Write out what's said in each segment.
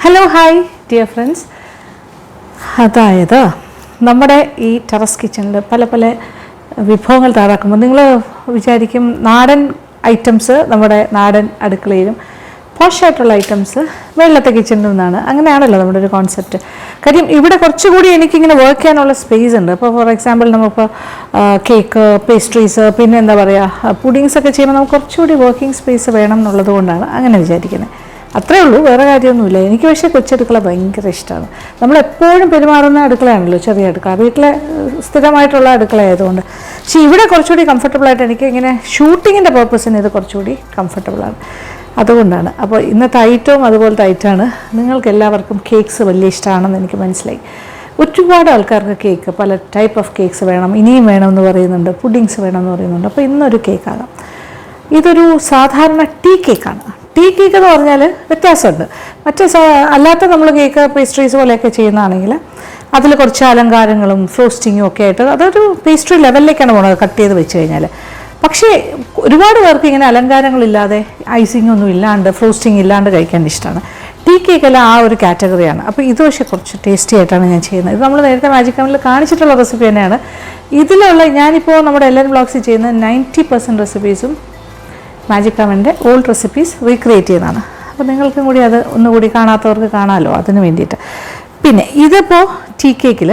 Hello hi dear friends. അതായത് നമ്മുടെ ഈ ടെറസ് കിച്ചണിൽ പല പല വിഭവങ്ങൾ തയ്യാറാക്കുമ്പോൾ നിങ്ങൾ വിചാരിക്കും നാടൻ ഐറ്റംസ് നമ്മുടെ നാടൻ അടുക്കളയിലും പോഷായിട്ടുള്ള ഐറ്റംസ് വെള്ളത്തെ കിച്ചണിൽ നിന്നാണ്. അങ്ങനെയാണല്ലോ നമ്മുടെ ഒരു കോൺസെപ്റ്റ്. കാര്യം ഇവിടെ കുറച്ചുകൂടി എനിക്കിങ്ങനെ വർക്ക് ചെയ്യാനുള്ള സ്പേസ് ഉണ്ട്. ഇപ്പോൾ ഫോർ എക്സാമ്പിൾ നമുക്കിപ്പോൾ കേക്ക്, പേസ്ട്രീസ്, പിന്നെ എന്താ പറയുക പുഡിങ്സ് ഒക്കെ ചെയ്യുമ്പോൾ നമുക്ക് കുറച്ചുകൂടി വർക്കിംഗ് സ്പേസ് വേണം എന്നുള്ളത് കൊണ്ടാണ് അങ്ങനെ വിചാരിക്കുന്നത്. അത്രേ ഉള്ളൂ, വേറെ കാര്യമൊന്നുമില്ല. എനിക്ക് പക്ഷേ കൊച്ചടുക്കള ഭയങ്കര ഇഷ്ടമാണ്. നമ്മളെപ്പോഴും പെരുമാറുന്ന അടുക്കളയാണല്ലോ ചെറിയ അടുക്കള, വീട്ടിലെ സ്ഥിരമായിട്ടുള്ള അടുക്കള ആയതുകൊണ്ട്. പക്ഷേ ഇവിടെ കുറച്ചുകൂടി കംഫർട്ടബിളായിട്ട് എനിക്ക് ഇങ്ങനെ ഷൂട്ടിങ്ങിൻ്റെ പർപ്പസിന് ഇത് കുറച്ചുകൂടി കംഫർട്ടബിളാണ്, അതുകൊണ്ടാണ്. അപ്പോൾ ഇന്നത്തെ ഐറ്റവും അതുപോലത്തെ ഐറ്റമാണ്. നിങ്ങൾക്ക് എല്ലാവർക്കും കേക്ക്സ് വലിയ ഇഷ്ടമാണെന്ന് എനിക്ക് മനസ്സിലായി. ഒരുപാട് ആൾക്കാർക്ക് കേക്ക്, പല ടൈപ്പ് ഓഫ് കേക്ക്സ് വേണം, ഇനിയും വേണമെന്ന് പറയുന്നുണ്ട്, പുഡിങ്സ് വേണമെന്ന് പറയുന്നുണ്ട്. അപ്പോൾ ഇന്നൊരു കേക്കാകാം. ഇതൊരു സാധാരണ ടീ കേക്കാണ്. ടീ കേക്ക് എന്ന് പറഞ്ഞാൽ വ്യത്യാസമുണ്ട്. മറ്റേ അല്ലാത്ത നമ്മൾ കേക്ക് പേസ്ട്രീസ് പോലെയൊക്കെ ചെയ്യുന്നതാണെങ്കിൽ അതിൽ കുറച്ച് അലങ്കാരങ്ങളും ഫ്രോസ്റ്റിങ്ങും ഒക്കെ ആയിട്ട് അതൊരു പേസ്ട്രി ലെവലിലേക്കാണ് പോകുന്നത് കട്ട് ചെയ്ത് വെച്ച് കഴിഞ്ഞാൽ. പക്ഷേ ഒരുപാട് പേർക്ക് ഇങ്ങനെ അലങ്കാരങ്ങളില്ലാതെ, ഐസിങ് ഒന്നും ഇല്ലാണ്ട്, ഫ്രോസ്റ്റിംഗ് ഇല്ലാണ്ട് കഴിക്കാൻ ഇഷ്ടമാണ്. ടീ കേക്കെല്ലാം ആ ഒരു കാറ്റഗറിയാണ്. അപ്പോൾ ഇത് പക്ഷേ കുറച്ച് ടേസ്റ്റി ആയിട്ടാണ് ഞാൻ ചെയ്യുന്നത്. ഇത് നമ്മൾ നേരത്തെ മാജിക് കവനിൽ കാണിച്ചിട്ടുള്ള റെസിപ്പി തന്നെയാണ്. ഇതിലുള്ള ഞാനിപ്പോൾ നമ്മുടെ LN വ്ളോഗ്സിൽ ചെയ്യുന്ന 90% റെസിപ്പീസും മാജിക് കവൻ്റെ ഓൾഡ് റെസിപ്പീസ് റീക്രിയേറ്റ് ചെയ്യുന്നതാണ്. അപ്പോൾ നിങ്ങൾക്കും കൂടി അത് ഒന്നുകൂടി കാണാത്തവർക്ക് കാണാമല്ലോ, അതിന് വേണ്ടിയിട്ട്. പിന്നെ ഇതിപ്പോൾ ടീ കേക്കിൽ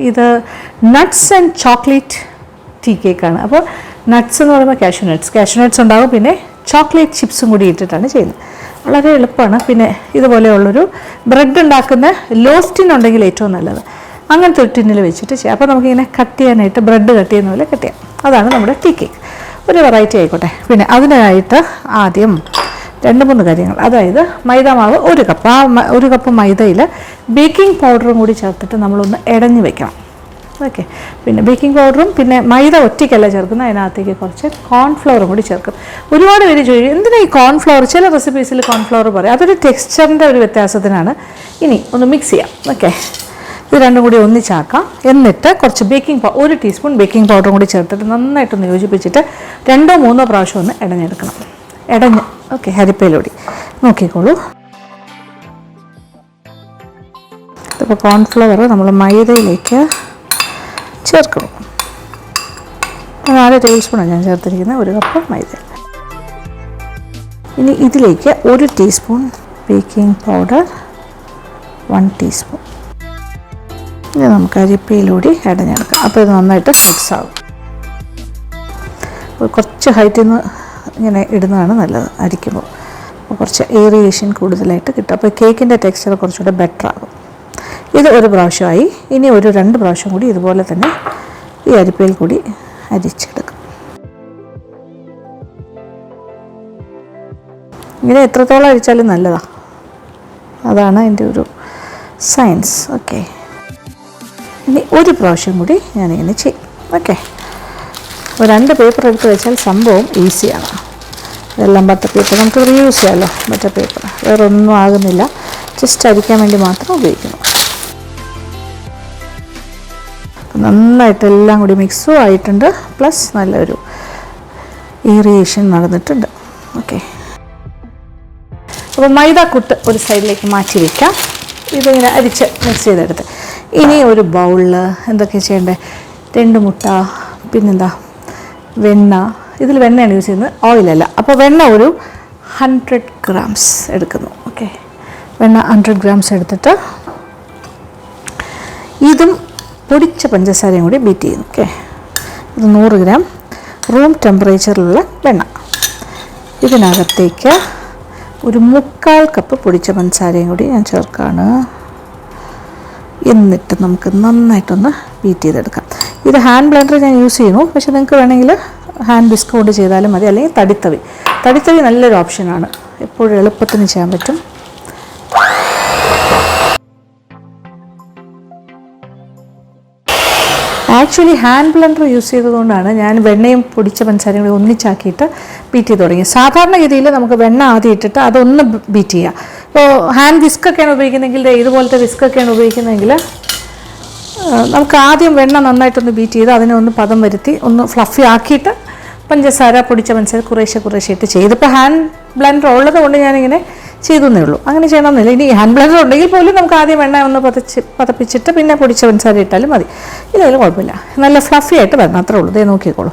ഇത് നട്ട്സ് ആൻഡ് ചോക്ലേറ്റ് ടീ കേക്കാണ്. അപ്പോൾ നട്ട്സ് എന്ന് പറയുമ്പോൾ കാഷ്യൂ നട്ട്സ് ഉണ്ടാകും, പിന്നെ ചോക്ലേറ്റ് ചിപ്സും കൂടി ഇട്ടിട്ടാണ് ചെയ്യുന്നത്. വളരെ എളുപ്പമാണ്. പിന്നെ ഇതുപോലെയുള്ളൊരു ബ്രെഡ് ഉണ്ടാക്കുന്ന ലോസ്റ്റിനുണ്ടെങ്കിൽ ഏറ്റവും നല്ലത്. അങ്ങനത്തെ ഒരു ടിന്നിൽ വെച്ചിട്ട് ചെയ്യാം. അപ്പോൾ നമുക്കിങ്ങനെ കട്ട് ചെയ്യാനായിട്ട് ബ്രെഡ് കട്ട് ചെയ്യുന്ന പോലെ കട്ട് ചെയ്യാം. അതാണ് നമ്മുടെ ടീ കേക്ക്. ഒരു വെറൈറ്റി ആയിക്കോട്ടെ. പിന്നെ അതിനായിട്ട് ആദ്യം 2-3 കാര്യങ്ങൾ. അതായത് മൈദ മാവ് 1 കപ്പ്. ആ 1 കപ്പ് മൈദയിൽ ബേക്കിംഗ് പൗഡറും കൂടി ചേർത്തിട്ട് നമ്മളൊന്ന് ഇടഞ്ഞ് വെക്കണം. ഓക്കെ. പിന്നെ ബേക്കിംഗ് പൗഡറും പിന്നെ മൈദ ഒറ്റയ്ക്കല്ല ചേർക്കുന്നത്, അതിനകത്തേക്ക് കുറച്ച് കോൺഫ്ലവറും കൂടി ചേർക്കും. ഒരുപാട് പേര് ചോദിക്കും എന്തിനാ ഈ കോൺഫ്ലവർ, ചില റെസിപ്പീസിൽ കോൺഫ്ലവർ പറയും. അതൊരു ടെക്സ്ചറിൻ്റെ ഒരു വ്യത്യാസത്തിനാണ്. ഇനി ഒന്ന് മിക്സ് ചെയ്യാം. ഓക്കെ, ഇത് രണ്ടും കൂടി ഒന്നിച്ചാക്കാം. എന്നിട്ട് കുറച്ച് 1 ടീസ്പൂൺ ബേക്കിംഗ് പൗഡറും കൂടി ചേർത്തിട്ട് നന്നായിട്ടൊന്ന് യോജിപ്പിച്ചിട്ട് 2-3 പ്രാവശ്യം ഒന്ന് ഇടഞ്ഞെടുക്കണം. ഓക്കെ, അരിപ്പയിലൂടി നോക്കിക്കോളൂ. ഇതിപ്പോൾ കോൺഫ്ലവർ നമ്മൾ മൈദയിലേക്ക് ചേർക്കണം. 4 ടേബിൾ സ്പൂണാണ് ഞാൻ ചേർത്തിരിക്കുന്നത്, 1 കപ്പ് മൈദ. ഇനി ഇതിലേക്ക് 1 ടീസ്പൂൺ ബേക്കിംഗ് പൗഡർ, 1 ടീസ്പൂൺ. ഇനി നമുക്ക് അരിപ്പയിലൂടെ ഇടഞ്ഞെടുക്കാം. അപ്പോൾ ഇത് നന്നായിട്ട് മിക്സ് ആകും. കുറച്ച് ഹൈറ്റിൽ നിന്ന് ഇങ്ങനെ ഇടുന്നതാണ് നല്ലത് അരിക്കുമ്പോൾ. അപ്പോൾ കുറച്ച് ഏറിയേഷൻ കൂടുതലായിട്ട് കിട്ടും. അപ്പോൾ കേക്കിൻ്റെ ടെക്സ്ചർ കുറച്ചുകൂടെ ബെറ്റർ ആകും. ഇത് 1 പ്രാവശ്യമായി. ഇനി 2 പ്രാവശ്യം കൂടി ഇതുപോലെ തന്നെ ഈ അരിപ്പയിൽ കൂടി അരിച്ചെടുക്കും. ഇങ്ങനെ എത്രത്തോളം അരിച്ചാലും നല്ലതാണ്. അതാണ് അതിൻ്റെ ഒരു സയൻസ്. ഓക്കെ, ഇനി 1 പ്രാവശ്യം കൂടി ഞാനിങ്ങനെ ചെയ്യും. ഓക്കെ, 2 പേപ്പർ എടുത്ത് വെച്ചാൽ സംഭവം ഈസിയാണ്. ഇതെല്ലാം ബട്ടർ പേപ്പർ, നമുക്ക് റീയൂസ് ചെയ്യാമല്ലോ. ബട്ടർ പേപ്പർ വേറെ ഒന്നും ആകുന്നില്ല, ജസ്റ്റ് അരിക്കാൻ വേണ്ടി മാത്രം ഉപയോഗിക്കുന്നു. നന്നായിട്ട് എല്ലാം കൂടി മിക്സും ആയിട്ടുണ്ട്, പ്ലസ് നല്ലൊരു ഏറിയേഷൻ നടന്നിട്ടുണ്ട്. ഓക്കെ, അപ്പോൾ മൈദാക്കൂട്ട് ഒരു സൈഡിലേക്ക് മാറ്റി വയ്ക്കാം. ഇതിങ്ങനെ അരിച്ച് മിക്സ് ചെയ്തെടുത്ത് ഇനി ഒരു ബൗളിൽ എന്തൊക്കെ ചെയ്യേണ്ടത്? 2 മുട്ട, പിന്നെന്താ വെണ്ണ. ഇതിൽ വെണ്ണയാണ് യൂസ് ചെയ്യുന്നത്, ഓയിലല്ല. അപ്പോൾ വെണ്ണ ഒരു 100 ഗ്രാംസ് എടുക്കുന്നു. ഓക്കെ, വെണ്ണ 100 ഗ്രാംസ് എടുത്തിട്ട് ഇതും പൊടിച്ച പഞ്ചസാരയും കൂടി ബീറ്റ് ചെയ്യുന്നു. ഓക്കെ, ഇത് 100 ഗ്രാം റൂം ടെമ്പറേച്ചറിലുള്ള വെണ്ണ. ഇതിനകത്തേക്ക് ഒരു 3/4 കപ്പ് പൊടിച്ച പഞ്ചസാരയും കൂടി ഞാൻ ചേർക്കുകയാണ്. എന്നിട്ട് നമുക്ക് നന്നായിട്ടൊന്ന് ബീറ്റ് ചെയ്തെടുക്കാം. ഇത് ഹാൻഡ് ബ്ലെൻഡർ ഞാൻ യൂസ് ചെയ്യുന്നു, പക്ഷേ നിങ്ങൾക്ക് വേണമെങ്കിൽ ഹാൻഡ് വിസ്ക് കൊണ്ട് ചെയ്താലും മതി, അല്ലെങ്കിൽ തടിത്തവി നല്ലൊരു ഓപ്ഷനാണ്. എപ്പോഴും എളുപ്പത്തിന് ചെയ്യാൻ പറ്റും. ആക്ച്വലി ഹാൻഡ് ബ്ലെൻഡർ യൂസ് ചെയ്തതുകൊണ്ടാണ് ഞാൻ വെണ്ണയും പൊടിച്ച പഞ്ചസാരയും കൂടി ഒന്നിച്ചാക്കിയിട്ട് ബീറ്റ് ചെയ്ത് തുടങ്ങി. സാധാരണഗതിയിൽ നമുക്ക് വെണ്ണ ആദ്യം ഇട്ടിട്ട് അതൊന്ന് ബീറ്റ് ചെയ്യാം. ഇപ്പോൾ ഹാൻഡ് വിസ്കൊക്കെയാണ് ഉപയോഗിക്കുന്നതെങ്കിൽ, ഇതുപോലത്തെ വിസ്കൊക്കെയാണ് ഉപയോഗിക്കുന്നതെങ്കിൽ നമുക്ക് ആദ്യം വെണ്ണ നന്നായിട്ടൊന്ന് ബീറ്റ് ചെയ്ത് അതിനെ ഒന്ന് പദം വരുത്തി ഒന്ന് ഫ്ലഫി ആക്കിയിട്ട് പഞ്ചസാര, പൊടിച്ച പഞ്ചസാര കുറേശ്ശെ ഇട്ട് ചെയ്ത്. ഇപ്പോൾ ഹാൻഡ് ബ്ലെൻഡർ ഉള്ളത് കൊണ്ട് ഞാനിങ്ങനെ ചെയ്തേ ഉള്ളൂ. അങ്ങനെ ചെയ്യണമെന്നില്ല. ഇനി ഹാൻഡ് ബ്ലെൻഡർ ഉണ്ടെങ്കിൽ പോലും നമുക്ക് ആദ്യം എണ്ണ ഒന്ന് പതപ്പിച്ചിട്ട് പിന്നെ പൊടിച്ച പഞ്ചസാര ഇട്ടാലും മതി. ഇതായാലും കുഴപ്പമില്ല. നല്ല ഫ്ലഫി ആയിട്ട് വരണം, അത്രേ ഉള്ളൂ. ഇതേ നോക്കിക്കോളൂ.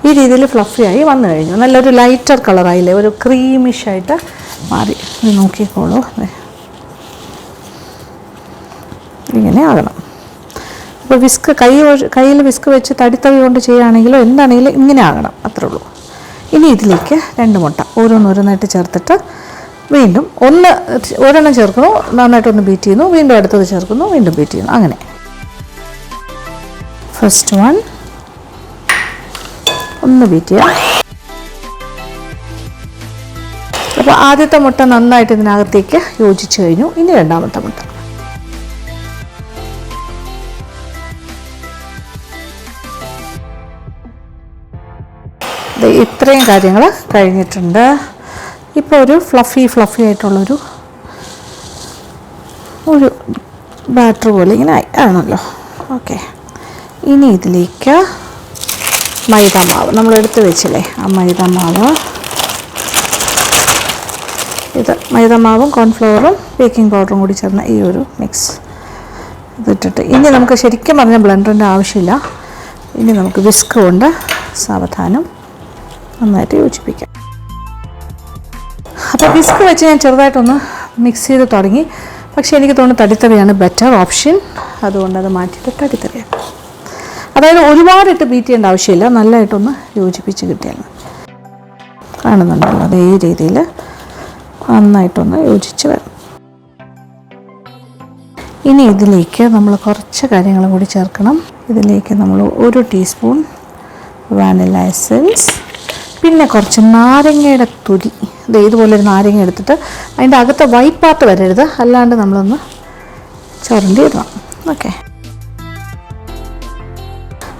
ഈ രീതിയിൽ ഫ്ലഫി ആയി വന്നു കഴിഞ്ഞു. നല്ലൊരു ലൈറ്റർ കളറായില്ലേ, ഒരു ക്രീമിഷായിട്ട് മാറി. ഇത് നോക്കിക്കോളൂ. ഇങ്ങനെ ആകണം. അപ്പോൾ വിസ്ക് കയ്യിൽ വിസ്ക് വെച്ച് തടിത്തവി കൊണ്ട് ചെയ്യുകയാണെങ്കിലോ എന്താണെങ്കിലും ഇങ്ങനെ ആകണം, അത്രേ ഉള്ളൂ. ഇനി ഇതിലേക്ക് 2 മുട്ട ഓരോന്നോരോന്നായിട്ട് ചേർത്തിട്ട് വീണ്ടും ഒരെണ്ണം ചേർക്കുന്നു, നന്നായിട്ടൊന്ന് ബീറ്റ് ചെയ്യുന്നു, വീണ്ടും അടുത്തത് ചേർക്കുന്നു, വീണ്ടും ബീറ്റ് ചെയ്യുന്നു. അങ്ങനെ ഫസ്റ്റ് വൺ ഒന്ന് ബീറ്റ് ചെയ്യാം. അപ്പോൾ ആദ്യത്തെ മുട്ട നന്നായിട്ട് ഇതിനകത്തേക്ക് യോജിച്ച് കഴിഞ്ഞു. ഇനി രണ്ടാമത്തെ മുട്ട. ഇത്രയും കാര്യങ്ങൾ കഴിഞ്ഞിട്ടുണ്ട്. ഇപ്പോൾ ഒരു ഫ്ലഫി ആയിട്ടുള്ളൊരു ബാറ്റർ പോലെ ഇങ്ങനെ ആണല്ലോ. ഓക്കെ, ഇനി ഇതിലേക്ക് മൈദാമാവ് നമ്മളെടുത്ത് വെച്ചില്ലേ, ആ മൈദാമാവ്, ഇത് മൈദാമാവും കോൺഫ്ലവറും ബേക്കിംഗ് പൗഡറും കൂടി ചേർന്ന ഈ ഒരു മിക്സ് ഇതിട്ടിട്ട് ഇനി നമുക്ക് ശരിക്കും പറഞ്ഞാൽ ബ്ലെൻഡറിൻ്റെ ആവശ്യമില്ല. ഇനി നമുക്ക് വിസ്ക് കൊണ്ട് സാവധാനം നന്നായിട്ട് യോജിപ്പിക്കാം. അപ്പോൾ വിസ്ക് വെച്ച് ഞാൻ ചെറുതായിട്ടൊന്ന് മിക്സ് ചെയ്ത് തുടങ്ങി. പക്ഷേ എനിക്ക് തോന്നുന്നു തടിത്തവയാണ് ബെറ്റർ ഓപ്ഷൻ. അതുകൊണ്ട് അത് മാറ്റിയിട്ട് തടിത്തവയാണ്. അതായത് ഒരുപാടിട്ട് ബീറ്റ് ചെയ്യേണ്ട ആവശ്യമില്ല, നല്ലതായിട്ടൊന്ന് യോജിപ്പിച്ച് കിട്ടിയാൽ കാണുന്നുണ്ടല്ലോ. അതേ രീതിയിൽ നന്നായിട്ടൊന്ന് യോജിച്ച് വരണം. ഇനി ഇതിലേക്ക് നമ്മൾ കുറച്ച് കാര്യങ്ങളും കൂടി ചേർക്കണം. ഇതിലേക്ക് നമ്മൾ 1 ടീസ്പൂൺ വാനില എസൻസ്, പിന്നെ കുറച്ച് നാരങ്ങയുടെ തൊലി. ഇതുപോലൊരു നാരങ്ങ എടുത്തിട്ട് അതിൻ്റെ അകത്തെ വൈറ്റ് പാർട്ട് വരരുത്, അല്ലാണ്ട് നമ്മളൊന്ന് ചുരണ്ടി ഇടണം. ഓക്കെ,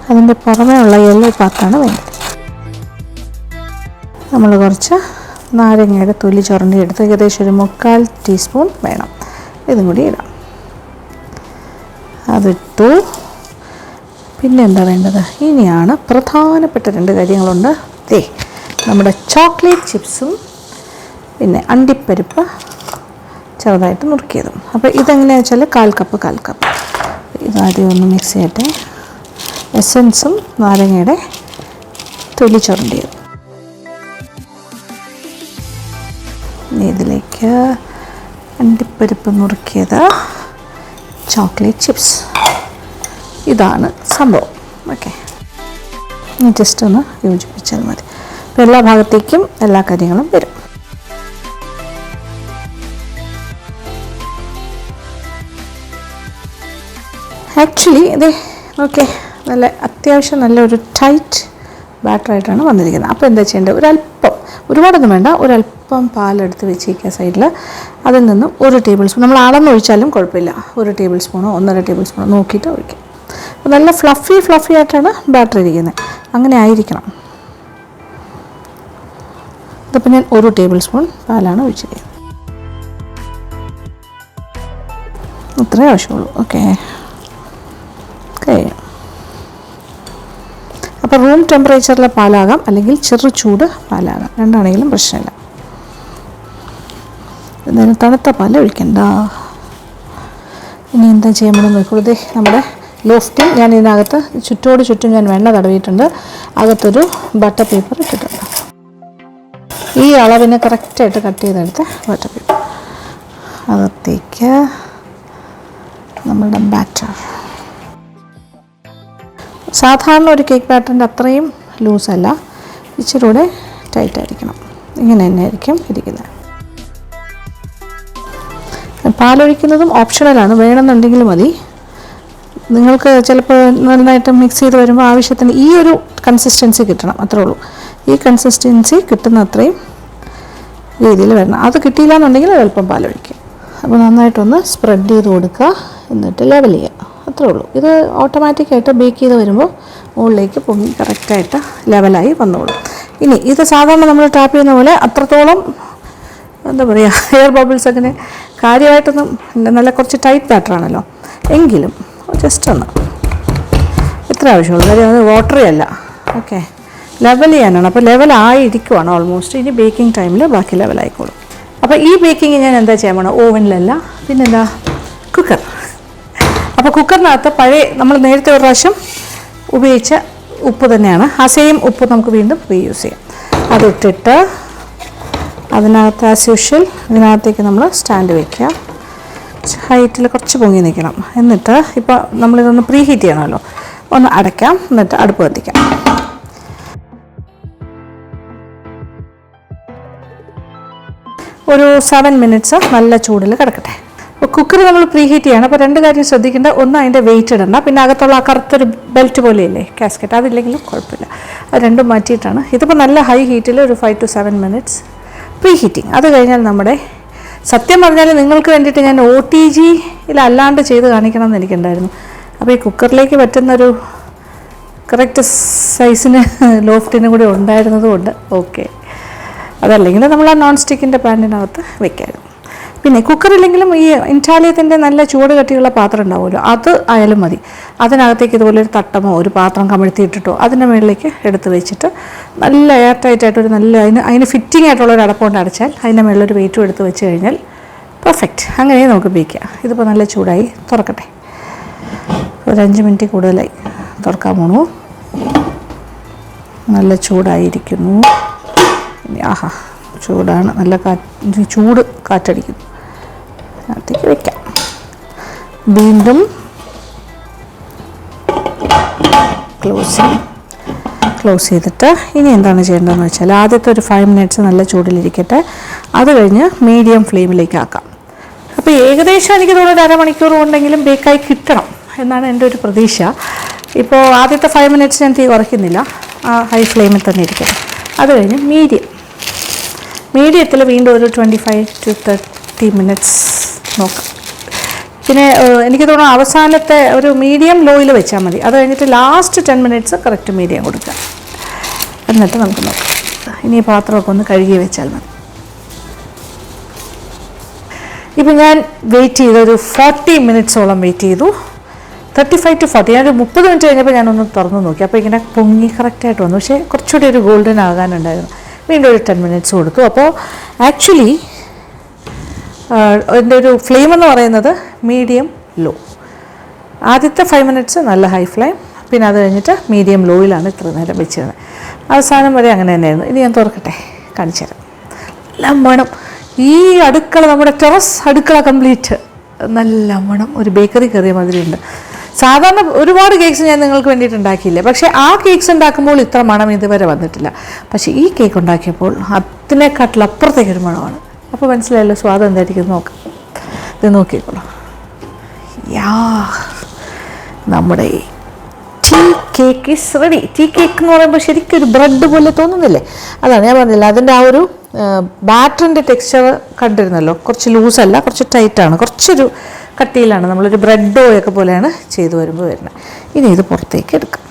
അതിൻ്റെ പുറമേ ഉള്ള യെല്ലോ പാർട്ടാണ് വേണ്ടത്. നമ്മൾ കുറച്ച് നാരങ്ങയുടെ തൊലി ചുരണ്ടി എടുത്ത് ഏകദേശം ഒരു 3/4 ടീസ്പൂൺ വേണം. ഇതും കൂടി ഇടാം. അതിട്ടു. പിന്നെ എന്താ വേണ്ടത്? ഇനിയാണ് പ്രധാനപ്പെട്ട 2 കാര്യങ്ങളുണ്ട്. നമ്മുടെ ചോക്ലേറ്റ് ചിപ്സും പിന്നെ അണ്ടിപ്പരിപ്പ് ചെറുതായിട്ട് നുറുക്കിയതും. അപ്പോൾ ഇതെങ്ങനെയാണെന്ന് വെച്ചാൽ 1/4 കപ്പ്. ഇതാദ്യം ഒന്ന് മിക്സ് ചെയ്യട്ടെ. എസൻസും നാരങ്ങയുടെ തൊലി ചുരണ്ടിയത്. ഇതിലേക്ക് അണ്ടിപ്പരിപ്പ് നുറുക്കിയത്, ചോക്ലേറ്റ് ചിപ്സ്, ഇതാണ് സംഭവം. ഓക്കെ, ഇനി ജസ്റ്റ് ഒന്ന് യോജിപ്പിച്ചാൽ മതി. അപ്പോൾ എല്ലാ ഭാഗത്തേക്കും എല്ലാ കാര്യങ്ങളും വരും. ആക്ച്വലി ഇത് ഓക്കെ, നല്ല അത്യാവശ്യം നല്ലൊരു ടൈറ്റ് ബാറ്ററായിട്ടാണ് വന്നിരിക്കുന്നത്. അപ്പോൾ എന്താ ചെയ്യേണ്ടത്? ഒരല്പം, ഒരുപാടൊന്നും വേണ്ട, ഒരല്പം പാലെടുത്ത് വെച്ചേക്കുക സൈഡിൽ. അതിൽ നിന്നും 1 ടേബിൾ സ്പൂൺ, നമ്മൾ അളന്നൊഴിച്ചാലും കുഴപ്പമില്ല, 1 ടേബിൾ സ്പൂണോ 1.5 ടേബിൾ സ്പൂണോ നോക്കിയിട്ട് ഒഴിക്കാം. അപ്പോൾ നല്ല ഫ്ലഫി ആയിട്ടാണ് ബാറ്റർ ഇരിക്കുന്നത്. അങ്ങനെ ആയിരിക്കണം. ഇതിപ്പോൾ ഞാൻ 1 ടേബിൾ സ്പൂൺ പാലാണ് ഒഴിച്ചിരിക്കുന്നത്. ഇത്രേ ആവശ്യമുള്ളൂ. ഓക്കെ, കഴിഞ്ഞു. അപ്പോൾ റൂം ടെമ്പറേച്ചറിലെ പാലാകാം, അല്ലെങ്കിൽ ചെറു ചൂട് പാലാകാം, രണ്ടാണെങ്കിലും പ്രശ്നമില്ല. എന്തായാലും തണുത്ത പാൽ ഒഴിക്കണ്ട. ഇനി എന്താ ചെയ്യാൻ വേണ്ടി നോക്കുള്ളൂ. നമ്മുടെ ലോഫ്റ്റിൽ ഞാൻ ഇതിനകത്ത് ചുറ്റും ഞാൻ വെണ്ണ തടവിയിട്ടുണ്ട്. അകത്തൊരു ബട്ടർ പേപ്പർ ഇട്ടിട്ടുണ്ട്. ഈ അളവിന് കറക്റ്റായിട്ട് കട്ട് ചെയ്തെടുത്ത് ബട്ടർ പേപ്പർ അകത്തേക്ക് നമ്മളുടെ ബാറ്റർ. സാധാരണ ഒരു കേക്ക് ബാറ്ററിൻ്റെ അത്രയും ലൂസല്ല, ഇച്ചിരി കൂടെ ടൈറ്റായിരിക്കണം. ഇങ്ങനെ തന്നെ ആയിരിക്കും ഇരിക്കുന്നത്. പാലൊഴിക്കുന്നതും ഓപ്ഷണലാണ്, വേണമെന്നുണ്ടെങ്കിൽ മതി. നിങ്ങൾക്ക് ചിലപ്പോൾ നന്നായിട്ട് മിക്സ് ചെയ്ത് വരുമ്പോൾ ആവശ്യത്തിന് ഈ ഒരു കൺസിസ്റ്റൻസി കിട്ടണം, അത്രേ ഉള്ളൂ. ഈ കൺസിസ്റ്റൻസി കിട്ടുന്ന അത്രയും രീതിയിൽ വരണം. അത് കിട്ടിയില്ല എന്നുണ്ടെങ്കിൽ അല്പം പാലൊഴിക്കുക. അപ്പോൾ നന്നായിട്ടൊന്ന് സ്പ്രെഡ് ചെയ്ത് കൊടുക്കുക, എന്നിട്ട് ലെവൽ ചെയ്യുക, അത്രേ ഉള്ളൂ. ഇത് ഓട്ടോമാറ്റിക്കായിട്ട് ബേക്ക് ചെയ്ത് വരുമ്പോൾ മുകളിലേക്ക് പൊങ്ങി കറക്റ്റായിട്ട് ലെവലായി വന്നോളും. ഇനി ഇത് സാധാരണ നമ്മൾ ടാപ്പ് ചെയ്യുന്ന പോലെ അത്രത്തോളം എന്താ പറയുക, എയർ ബബിൾസ് അങ്ങനെ കാര്യമായിട്ടൊന്നും നല്ല കുറച്ച് ടൈറ്റ് ബാറ്ററാണല്ലോ, എങ്കിലും ജസ്റ്റ് ഒന്ന് ഇത്ര ആവശ്യമുള്ളൂ. കാര്യം അത് വാട്ടറി അല്ല. ഓക്കെ, ലെവൽ ചെയ്യാനാണ്. അപ്പോൾ ലെവലായിരിക്കുവാണ് ഓൾമോസ്റ്റ്. ഇനി ബേക്കിംഗ് ടൈമിൽ ബാക്കി ലെവലായിക്കോളും. അപ്പോൾ ഈ ബേക്കിംഗ് ഞാൻ എന്താ ചെയ്യാൻ പോകണം, ഓവനിലല്ല, പിന്നെന്താ, കുക്കർ. അപ്പോൾ കുക്കറിനകത്ത് പഴയ നമ്മൾ നേരത്തെ ഒരു പ്രാവശ്യം ഉപയോഗിച്ച ഉപ്പ് തന്നെയാണ്, ആ സെയിം ഉപ്പ് നമുക്ക് വീണ്ടും റീയൂസ് ചെയ്യാം. അതിട്ടിട്ട് അതിനകത്ത് ആസ് യൂഷ്വൽ ഇതിനകത്തേക്ക് നമ്മൾ സ്റ്റാൻഡ് വയ്ക്കുക. ഹൈറ്റിൽ കുറച്ച് പൊങ്ങി നിൽക്കണം. എന്നിട്ട് ഇപ്പോൾ നമ്മളിതൊന്ന് പ്രീ ഹീറ്റ് ചെയ്യണമല്ലോ, ഒന്ന് അടയ്ക്കാം. എന്നിട്ട് അടുപ്പ് കത്തിക്കാം. ഒരു 7 മിനിറ്റ്സ് നല്ല ചൂടിൽ കിടക്കട്ടെ. അപ്പോൾ കുക്കർ നമ്മൾ പ്രീ ഹീറ്റ് ചെയ്യണം. അപ്പോൾ 2 കാര്യം ശ്രദ്ധിക്കേണ്ട. ഒന്ന്, അതിൻ്റെ വെയിറ്റ് ഇടണ്ട. പിന്നെ അകത്തുള്ള ആ കറുത്തൊരു ബെൽറ്റ് പോലെയല്ലേ കാസ്കറ്റ്, അതില്ലെങ്കിലും കുഴപ്പമില്ല. അത് രണ്ടും മാറ്റിയിട്ടാണ്. ഇതിപ്പോൾ നല്ല ഹൈ ഹീറ്റിൽ ഒരു 5 to 7 മിനിറ്റ്സ് പ്രീ ഹീറ്റിംഗ്. അത് കഴിഞ്ഞാൽ നമ്മുടെ, സത്യം പറഞ്ഞാൽ നിങ്ങൾക്ക് വേണ്ടിയിട്ട് ഞാൻ OTGയിൽ അല്ലാണ്ട് ചെയ്ത് കാണിക്കണം എന്ന് എനിക്കുണ്ടായിരുന്നു. അപ്പോൾ ഈ കുക്കറിലേക്ക് പറ്റുന്നൊരു കറക്റ്റ് സൈസിന് ലോഫ്റ്റിനും കൂടി ഉണ്ടായിരുന്നതുകൊണ്ട് ഓക്കെ. അതല്ലെങ്കിൽ നമ്മൾ ആ നോൺ സ്റ്റിക്കിൻ്റെ പാനിനകത്ത് വെക്കായിരുന്നു. പിന്നെ കുക്കറില്ലെങ്കിലും ഈ ഇറ്റാലിയത്തിൻ്റെ നല്ല ചൂട് കട്ടിയുള്ള പാത്രം ഉണ്ടാവുമല്ലോ, അത് ആയാലും മതി. അതിനകത്തേക്ക് ഇതുപോലെ ഒരു തട്ടമോ ഒരു പാത്രം കമഴ്ത്തിയിട്ടിട്ടോ അതിൻ്റെ മുകളിലേക്ക് എടുത്ത് വെച്ചിട്ട് നല്ല എയർ ടൈറ്റായിട്ടൊരു നല്ല അതിന് ഫിറ്റിംഗ് ആയിട്ടുള്ളൊരു അടപ്പുകൊണ്ട് അടച്ചാൽ അതിൻ്റെ മുകളിലൊരു വെയിറ്റും എടുത്ത് വെച്ച് കഴിഞ്ഞാൽ പെർഫെക്റ്റ്. അങ്ങനെ നമുക്ക് ബേക്കാം. ഇതിപ്പോൾ നല്ല ചൂടായി, തുറക്കട്ടെ. ഒരു 5 മിനിറ്റ് കൂടുതലായി, തുറക്കാൻ പോണു. നല്ല ചൂടായിരിക്കുന്നു. ആഹാ, ചൂടാണ്, നല്ല ചൂട് കാറ്റടിക്കുന്നു. അതിലേക്ക് വയ്ക്കാം. വീണ്ടും ക്ലോസ് ചെയ്തിട്ട് ഇനി എന്താണ് ചെയ്യേണ്ടതെന്ന് വെച്ചാൽ ആദ്യത്തെ ഒരു 5 മിനിറ്റ്സ് നല്ല ചൂടിലിരിക്കട്ടെ. അത് കഴിഞ്ഞ് മീഡിയം ഫ്ലെയിമിലേക്ക് ആക്കാം. അപ്പോൾ ഏകദേശം എനിക്ക് തോന്നുന്നു 1/2 മണിക്കൂർ കൊണ്ടെങ്കിലും ബേക്കായി കിട്ടണം എന്നാണ് എൻ്റെ ഒരു പ്രതീക്ഷ. ഇപ്പോൾ ആദ്യത്തെ 5 മിനിറ്റ്സ് ഞാൻ തീ കുറയ്ക്കുന്നില്ല, ആ ഹൈ ഫ്ലെയിമിൽ തന്നെ ഇരിക്കട്ടെ. അത് കഴിഞ്ഞ് മീഡിയത്തിൽ വീണ്ടും ഒരു 25 to 30 മിനിറ്റ്സ് നോക്കാം. പിന്നെ എനിക്ക് തോന്നുന്നു അവസാനത്തെ ഒരു മീഡിയം ലോയിൽ വെച്ചാൽ മതി. അത് കഴിഞ്ഞിട്ട് ലാസ്റ്റ് 10 മിനിറ്റ്സ് കറക്റ്റ് മീഡിയം കൊടുക്കുക. എന്നിട്ട് നമുക്ക് നോക്കാം. ഇനി ഈ പാത്രമൊക്കെ ഒന്ന് കഴുകി വെച്ചാൽ മതി. ഇപ്പം ഞാൻ വെയിറ്റ് ചെയ്തു, ഒരു 40 മിനിറ്റ്സോളം വെയിറ്റ് ചെയ്തു. 35 to 40, ഞാനൊരു 30 മിനിറ്റ് കഴിഞ്ഞപ്പോൾ ഞാനൊന്ന് തുറന്ന് നോക്കി. അപ്പോൾ ഇങ്ങനെ പൊങ്ങി കറക്റ്റായിട്ട് വന്നു. പക്ഷേ കുറച്ചുകൂടി ഒരു ഗോൾഡൻ ആകാനുണ്ടായിരുന്നു. വീണ്ടും ഒരു 10 മിനിറ്റ്സ് കൊടുത്തു. അപ്പോൾ ആക്ച്വലി എൻ്റെ ഒരു ഫ്ലെയിം എന്ന് പറയുന്നത് മീഡിയം ലോ. ആദ്യത്തെ 5 മിനിറ്റ്സ് നല്ല ഹൈ ഫ്ലെയിം, പിന്നെ അത് കഴിഞ്ഞിട്ട് മീഡിയം ലോയിലാണ് ഇത്ര നേരം വെച്ചിരുന്നത്. അവസാനം വരെ അങ്ങനെ തന്നെയായിരുന്നു. ഇനി ഞാൻ തുറക്കട്ടെ, കാണിച്ചു തരാം. നല്ല മണം. ഈ അടുക്കള, നമ്മുടെ ടെറസ് അടുക്കള കംപ്ലീറ്റ് നല്ല മണം. ഒരു ബേക്കറി കയറിയ മാതിരിയുണ്ട്. സാധാരണ ഒരുപാട് കേക്ക്സ് ഞാൻ നിങ്ങൾക്ക് വേണ്ടിയിട്ട് ഉണ്ടാക്കിയില്ലേ, പക്ഷേ ആ കേക്ക്സ് ഉണ്ടാക്കുമ്പോൾ ഇത്ര മണം ഇതുവരെ വന്നിട്ടില്ല. പക്ഷേ ഈ കേക്ക് ഉണ്ടാക്കിയപ്പോൾ അതിനെക്കാട്ടിലപ്പുറത്തേക്കൊരു മണമാണ്. അപ്പോൾ മനസ്സിലായല്ലോ സ്വാദം എന്തായിരിക്കും. നോക്കാം, ഇത് നോക്കിക്കോളൂ. യാ, നമ്മുടെ tea cake is ready. Tea cake എന്ന് പറയുമ്പോൾ ശരിക്കും ഒരു ബ്രെഡ് പോലെ തോന്നുന്നില്ലേ? അതാണ് ഞാൻ പറഞ്ഞില്ല, അതിൻ്റെ ആ ഒരു ബാറ്ററിൻ്റെ ടെക്സ്ചർ കണ്ടിരുന്നല്ലോ. കുറച്ച് ലൂസല്ല, കുറച്ച് ടൈറ്റാണ്, കുറച്ചൊരു കട്ടിയിലാണ്. നമ്മളൊരു ബ്രെഡോ ഒക്കെ പോലെയാണ് ചെയ്തു വരുമ്പോൾ വരുന്നത്. ഇനി ഇത് പുറത്തേക്ക് എടുക്കാം.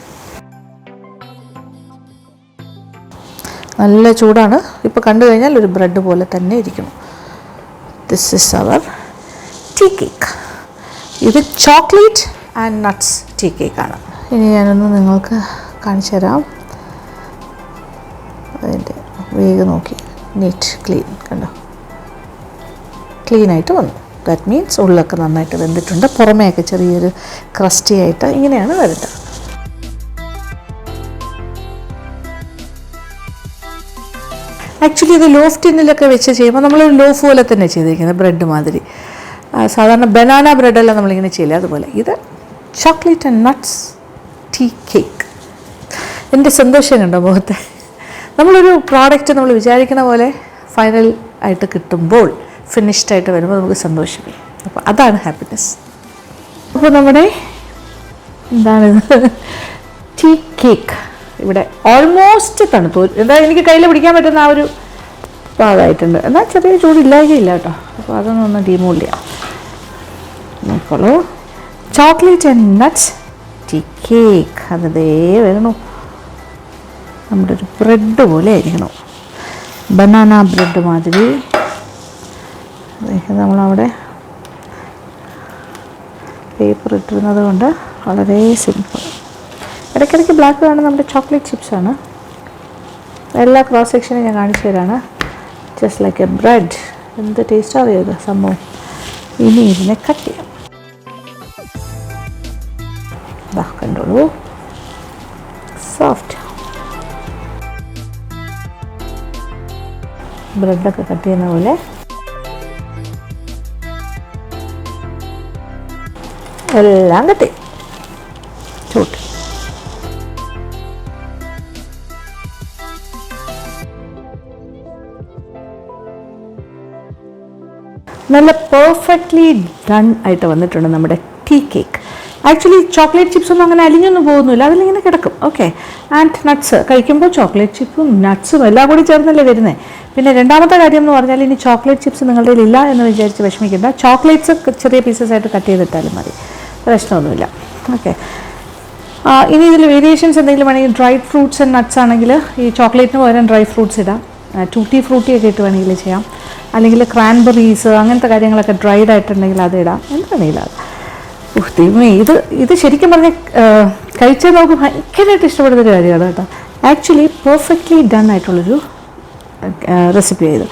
നല്ല ചൂടാണ്. ഇപ്പോൾ കണ്ടു കഴിഞ്ഞാൽ ഒരു ബ്രെഡ് പോലെ തന്നെ ഇരിക്കണം. This is our tea cake. ഇത് ചോക്ലേറ്റ് ആൻഡ് നട്ട്സ് ടീ കേക്കാണ്. ഇനി ഞാനൊന്ന് നിങ്ങൾക്ക് കാണിച്ചു തരാം. അതിൻ്റെ വേഗം നോക്കി, നീറ്റ് ക്ലീൻ, കണ്ടോ, ക്ലീനായിട്ട് വന്നു. ദാറ്റ് മീൻസ് ഉള്ളൊക്കെ നന്നായിട്ട് വെന്തിട്ടുണ്ട്. പുറമേയൊക്കെ ചെറിയൊരു ക്രസ്റ്റി ആയിട്ട് ഇങ്ങനെയാണ് വരുന്നത്. ആക്ച്വലി ഇത് ലോഫ് ടിന്നിലൊക്കെ വെച്ച് ചെയ്യുമ്പോൾ നമ്മളൊരു ലോഫ് പോലെ തന്നെ ചെയ്തിരിക്കുന്നത്, ബ്രെഡ് മാതിരി. സാധാരണ ബനാന ബ്രെഡെല്ലാം നമ്മളിങ്ങനെ ചെയ്യില്ല, അതുപോലെ. ഇത് chocolate and nuts tea cake. എൻ്റെ സന്തോഷം കണ്ടോ മുഖത്തെ? നമ്മളൊരു പ്രോഡക്റ്റ് നമ്മൾ വിചാരിക്കുന്ന പോലെ ഫൈനൽ ആയിട്ട് കിട്ടുമ്പോൾ, ഫിനിഷ്ഡ് ആയിട്ട് വരുമ്പോൾ നമുക്ക് സന്തോഷമേ. അപ്പോൾ അതാണ് ഹാപ്പിനെസ്. അപ്പോൾ നമ്മുടെ എന്താണിത്, ടീ കേക്ക് ഇവിടെ ഓൾമോസ്റ്റ് തണുത്തു. എന്താ എനിക്ക് കയ്യിൽ പിടിക്കാൻ പറ്റുന്ന ആ ഒരു പാകമായിട്ടുണ്ട്. എന്നാൽ ചെറിയ ചൂടില്ലായില്ല കേട്ടോ. അപ്പോൾ അതൊന്നും ഡീമോൾ ചെയ്യാം. നോക്കോളൂ, chocolate and nuts tea cake. അത് ദേ വരണു. നമ്മുടെ ഒരു ബ്രെഡ് പോലെ ആയിരിക്കണം, ബനാന ബ്രെഡ് മാതിരി. നമ്മളവിടെ പേപ്പർ ഇട്ടിരുന്നത് കൊണ്ട് വളരെ സിമ്പിൾ. ഇടയ്ക്കിടയ്ക്ക് ബ്ലാക്ക് കാണുന്ന നമ്മുടെ ചോക്ലേറ്റ് ചിപ്സാണ്. എല്ലാ ക്രോസ് സെക്ഷനും ഞാൻ കാണിച്ചു തരാണ്. Just like a bread. എന്ത് ടേസ്റ്റ് അറിയാതെ സംഭവം. ഇനി ഇതിനെ കട്ട് ചെയ്യാം. ഇതാ കണ്ടോളൂ, സോഫ്റ്റ്. ബ്രെഡൊക്കെ കട്ട് ചെയ്യുന്ന പോലെ എല്ലാം കട്ട് ചെയ്യും. ചൂട്ട്. നല്ല പെർഫെക്റ്റ്ലി ഡൺ ആയിട്ട് വന്നിട്ടുണ്ട് നമ്മുടെ tea cake. Actually chocolate chips ഒന്നും അങ്ങനെ അലിഞ്ഞൊന്നും പോകുന്നില്ല, അതിലിങ്ങനെ കിടക്കും. ഓക്കെ. ആൻഡ് നട്ട്സ് കഴിക്കുമ്പോൾ ചോക്ലേറ്റ് ചിപ്പും നട്ട്സും എല്ലാം കൂടി ചേർന്നല്ലേ വരുന്നത്. പിന്നെ രണ്ടാമത്തെ കാര്യം എന്ന് പറഞ്ഞാൽ, ഇനി ചോക്ലേറ്റ് ചിപ്സ് നിങ്ങളുടെ ഇല്ല എന്ന് വിചാരിച്ച് വിഷമിക്കേണ്ട. ചോക്ലേറ്റ്സ് ചെറിയ പീസസ് ആയിട്ട് കട്ട് ചെയ്തിട്ടാലും മതി, പ്രശ്നമൊന്നുമില്ല. ഓക്കെ. ഇനി ഇതിൽ വേരിയേഷൻസ് എന്തെങ്കിലും വേണമെങ്കിൽ, ഡ്രൈഡ് ഫ്രൂട്ട്സ് ആൻഡ് നട്ട്സ് ആണെങ്കിൽ ഈ ചോക്ലേറ്റിന് പകരം ഡ്രൈ ഫ്രൂട്ട്സ് ഇടാം. ടൂട്ടി ഫ്രൂട്ടി ഒക്കെ ഇട്ട് വേണമെങ്കിൽ ചെയ്യാം. അല്ലെങ്കിൽ ക്രാൻബെറീസ് അങ്ങനത്തെ കാര്യങ്ങളൊക്കെ ഡ്രൈഡ് ആയിട്ടുണ്ടെങ്കിൽ അത് ഇടാം. എന്ത് വേണമെങ്കിലും അത്. ദൈവമേ, ഇത് ശരിക്കും പറഞ്ഞാൽ കഴിച്ചാൽ നമുക്ക് ഭയങ്കരമായിട്ട് ഇഷ്ടപ്പെടുന്നൊരു കാര്യമാണ് കേട്ടോ. ആക്ച്വലി പെർഫെക്റ്റ്ലി ഡൺ ആയിട്ടുള്ളൊരു റെസിപ്പി ആയത്.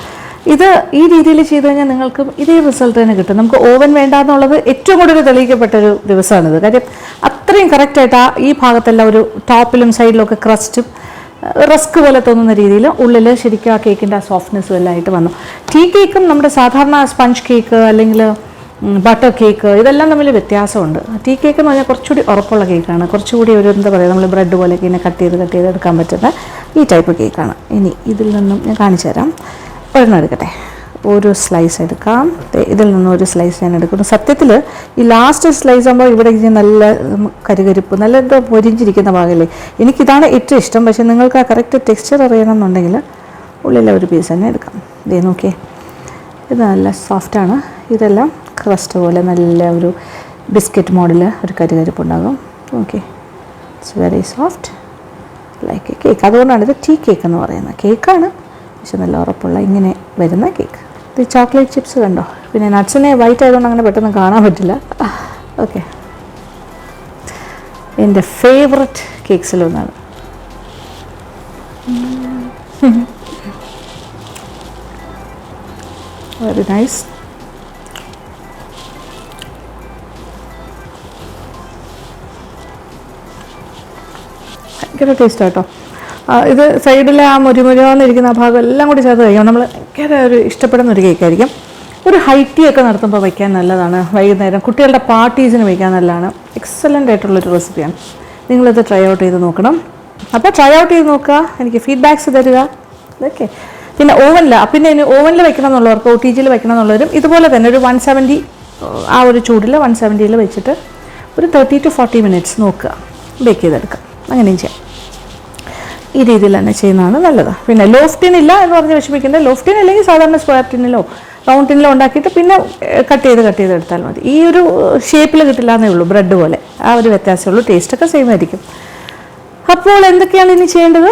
ഇത് ഈ രീതിയിൽ ചെയ്ത് കഴിഞ്ഞാൽ നിങ്ങൾക്കും ഇതേ റിസൾട്ട് തന്നെ കിട്ടും. നമുക്ക് ഓവൻ വേണ്ട എന്നുള്ളത് ഏറ്റവും കൂടുതൽ തെളിയിക്കപ്പെട്ടൊരു ദിവസമാണിത്. കാര്യം അത്രയും കറക്റ്റായിട്ട് ഈ ഭാഗത്തെല്ലാം ഒരു ടോപ്പിലും സൈഡിലും ഒക്കെ ക്രസ്റ്റും റസ്ക് പോലെ തോന്നുന്ന രീതിയിൽ ഉള്ളിൽ ശരിക്കും ആ കേക്കിൻ്റെ ആ സോഫ്റ്റ്നെസ്സും എല്ലാം ആയിട്ട് വന്നു. ടീ കേക്കും നമ്മുടെ സാധാരണ സ്പഞ്ച് കേക്ക് അല്ലെങ്കിൽ ബട്ടർ കേക്ക് ഇതെല്ലാം തമ്മിൽ വ്യത്യാസമുണ്ട്. ടീ കേക്ക് എന്ന് പറഞ്ഞാൽ കുറച്ചുകൂടി ഉറപ്പുള്ള കേക്കാണ്. കുറച്ചുകൂടി ഒരു എന്താ പറയുക, നമ്മൾ ബ്രെഡ് പോലെയൊക്കെ ഇങ്ങനെ കട്ട് ചെയ്ത് എടുക്കാൻ പറ്റുന്ന ഈ ടൈപ്പ് കേക്കാണ്. ഇനി ഇതിൽ നിന്നും ഞാൻ കാണിച്ചു തരാം. ഒരെണ്ണം എടുക്കട്ടെ. ഒരു സ്ലൈസ് എടുക്കാം. ഇതിൽ നിന്നും ഒരു സ്ലൈസ് ഞാൻ എടുക്കുന്നു. സത്യത്തിൽ ഈ ലാസ്റ്റ് സ്ലൈസ് ആകുമ്പോൾ ഇവിടെ നല്ല കരുകരിപ്പ്, നല്ല എന്തോ പൊരിഞ്ചിരിക്കുന്ന ഭാഗമല്ലേ, എനിക്കിതാണ് ഏറ്റവും ഇഷ്ടം. പക്ഷേ നിങ്ങൾക്ക് ആ കറക്റ്റ് ടെക്സ്ചർ അറിയണമെന്നുണ്ടെങ്കിൽ ഉള്ളിലെ ഒരു പീസ് തന്നെ എടുക്കാം. ഇതേ നോക്കിയേ, ഇത് നല്ല സോഫ്റ്റാണ്. ഇതെല്ലാം ക്രസ്റ്റ് പോലെ നല്ല ഒരു ബിസ്ക്കറ്റ് മോഡൽ ഒരു കരുകരിപ്പുണ്ടാകും. Okay, it's very soft like a cake. അതുകൊണ്ടാണ് ഇത് ടീ കേക്ക് എന്ന് പറയുന്നത്. കേക്കാണ്, പക്ഷെ നല്ല ഉറപ്പുള്ള ഇങ്ങനെ വരുന്ന കേക്ക്. ഇത് ചോക്ലേറ്റ് ചിപ്സ് കണ്ടോ. പിന്നെ നട്ട്സിനെ വൈറ്റ് ആയതുകൊണ്ട് അങ്ങനെ പെട്ടെന്ന് കാണാൻ പറ്റില്ല. ഓക്കെ, എൻ്റെ ഫേവററ്റ് കേക്ക്സിലൊന്നാണ്. Very nice. ഭയങ്കര ടേസ്റ്റ് കേട്ടോ. ഇത് സൈഡിലെ ആ മുരിമുരാന്നിരിക്കുന്ന ആ ഭാഗം എല്ലാം കൂടി ചേർത്ത് കഴിക്കാം. നമ്മൾ ഭയങ്കര ഒരു ഇഷ്ടപ്പെടുന്ന ഒരു കേക്കായിരിക്കും. ഒരു ഹൈറ്റി ഒക്കെ നടത്തുമ്പോൾ വയ്ക്കാൻ നല്ലതാണ്. വൈകുന്നേരം കുട്ടികളുടെ പാർട്ടീസിന് വയ്ക്കാൻ നല്ലതാണ്. എക്സലൻ്റ് ആയിട്ടുള്ളൊരു റെസിപ്പിയാണ്. നിങ്ങളിത് ട്രൈ ഔട്ട് ചെയ്ത് നോക്കണം. അപ്പോൾ ട്രൈ ഔട്ട് ചെയ്ത് നോക്കുക, എനിക്ക് ഫീഡ്ബാക്ക്സ് തരിക. ഓക്കെ. പിന്നെ പിന്നെ ഓവനിൽ വെക്കണം എന്നുള്ളവർക്ക്, OTGയിൽ വെക്കണം എന്നുള്ളവരും ഇതുപോലെ തന്നെ ഒരു 170 ആ ഒരു ചൂടിൽ 170 വെച്ചിട്ട് ഒരു 30 to 40 minutes നോക്കുക, ബേക്ക് ചെയ്തെടുക്കാം. അങ്ങനെയും ചെയ്യാം. ഈ രീതിയിൽ തന്നെ ചെയ്യുന്നതാണ് നല്ലത്. പിന്നെ ലോഫ്റ്റിനില്ല എന്ന് പറഞ്ഞ് വിഷമിക്കേണ്ട. ലോഫ്റ്റിൻ അല്ലെങ്കിൽ സാധാരണ സ്ക്വയർ ടിന്നിലോ റൗണ്ട് ടിന്നിലോ ഉണ്ടാക്കിയിട്ട് പിന്നെ കട്ട് ചെയ്ത് എടുത്താൽ മതി. ഈ ഒരു ഷേപ്പിൽ കിട്ടില്ല എന്നേ ഉള്ളൂ, ബ്രെഡ് പോലെ. ആ ഒരു വ്യത്യാസമേ ഉള്ളൂ. ടേസ്റ്റൊക്കെ സെയിം ആയിരിക്കും. അപ്പോൾ എന്തൊക്കെയാണ് ഇനി ചെയ്യേണ്ടത്?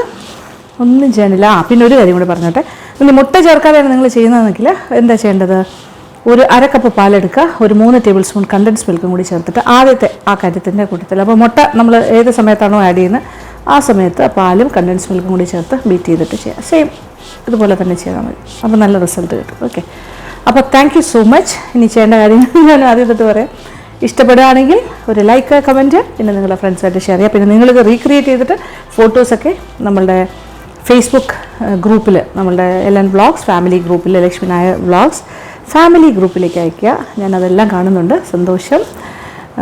ഒന്നും ചെയ്യാനില്ല. പിന്നെ ഒരു കാര്യം കൂടി പറഞ്ഞോട്ടെ. ഇനി മുട്ട ചേർക്കാതെയാണ് നിങ്ങൾ ചെയ്യുന്നതെങ്കിൽ എന്താ ചെയ്യേണ്ടത്? ഒരു 1/2 കപ്പ് പാലെടുക്കുക, ഒരു 3 ടേബിൾ സ്പൂൺ കണ്ടൻസ് മിൽക്കും കൂടി ചേർത്തിട്ട് ആദ്യത്തെ ആ കാര്യത്തിൻ്റെ കൂട്ടത്തിൽ, അപ്പോൾ മുട്ട നമ്മൾ ഏത് സമയത്താണോ ആഡ് ചെയ്യുന്നത് ആ സമയത്ത് പാലും കണ്ടൻസ് മിൽക്കും കൂടി ചേർത്ത് ബീറ്റ് ചെയ്തിട്ട് ചെയ്യാം. സെയിം ഇതുപോലെ തന്നെ ചെയ്താൽ മതി. അപ്പോൾ നല്ല റിസൾട്ട് കിട്ടും. ഓക്കെ, അപ്പോൾ താങ്ക് യു സോ മച്ച്. ഇനി ചെയ്യേണ്ട കാര്യങ്ങൾ ഞാൻ ആദ്യം തൊട്ട് പറയാം. ഇഷ്ടപ്പെടുകയാണെങ്കിൽ ഒരു ലൈക്ക്, കമൻറ്റ്, പിന്നെ നിങ്ങളുടെ ഫ്രണ്ട്സായിട്ട് ഷെയർ ചെയ്യുക. പിന്നെ നിങ്ങളിത് റീക്രിയേറ്റ് ചെയ്തിട്ട് ഫോട്ടോസൊക്കെ നമ്മളുടെ ഫേസ്ബുക്ക് ഗ്രൂപ്പിൽ, നമ്മളുടെ LN വ്ളോഗ്സ് ഫാമിലി ഗ്രൂപ്പിൽ, ലക്ഷ്മി നായർ വ്ളോഗ്സ് ഫാമിലി ഗ്രൂപ്പിലേക്ക് അയയ്ക്കുക. ഞാനതെല്ലാം കാണുന്നുണ്ട്. സന്തോഷം.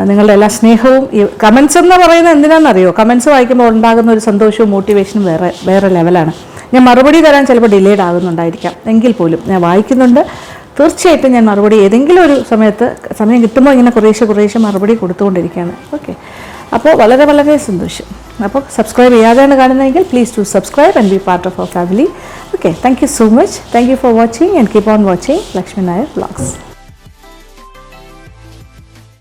നിങ്ങളുടെ എല്ലാ സ്നേഹവും. ഈ കമൻസ് എന്ന് പറയുന്നത് എന്തിനാണെന്നറിയോ? കമൻസ് വായിക്കുമ്പോൾ ഉണ്ടാകുന്ന ഒരു സന്തോഷവും മോട്ടിവേഷനും വേറെ ലെവലാണ്. ഞാൻ മറുപടി തരാൻ ചിലപ്പോൾ ഡിലേഡ് ആകുന്നുണ്ടായിരിക്കാം, എങ്കിൽ പോലും ഞാൻ വായിക്കുന്നുണ്ട്. തീർച്ചയായിട്ടും ഞാൻ മറുപടി ഏതെങ്കിലും ഒരു സമയം കിട്ടുമ്പോൾ ഇങ്ങനെ കുറേശ്ശെ മറുപടി കൊടുത്തുകൊണ്ടിരിക്കുകയാണ്. ഓക്കെ, അപ്പോൾ വളരെ വളരെ സന്തോഷം. അപ്പോൾ സബ്സ്ക്രൈബ് ചെയ്യാതെയാണ് കാണുന്നതെങ്കിൽ please to subscribe and be part of our family. Okay, thank you so much. Thank you for watching and keep on watching Lekshmi Nair Vlogs.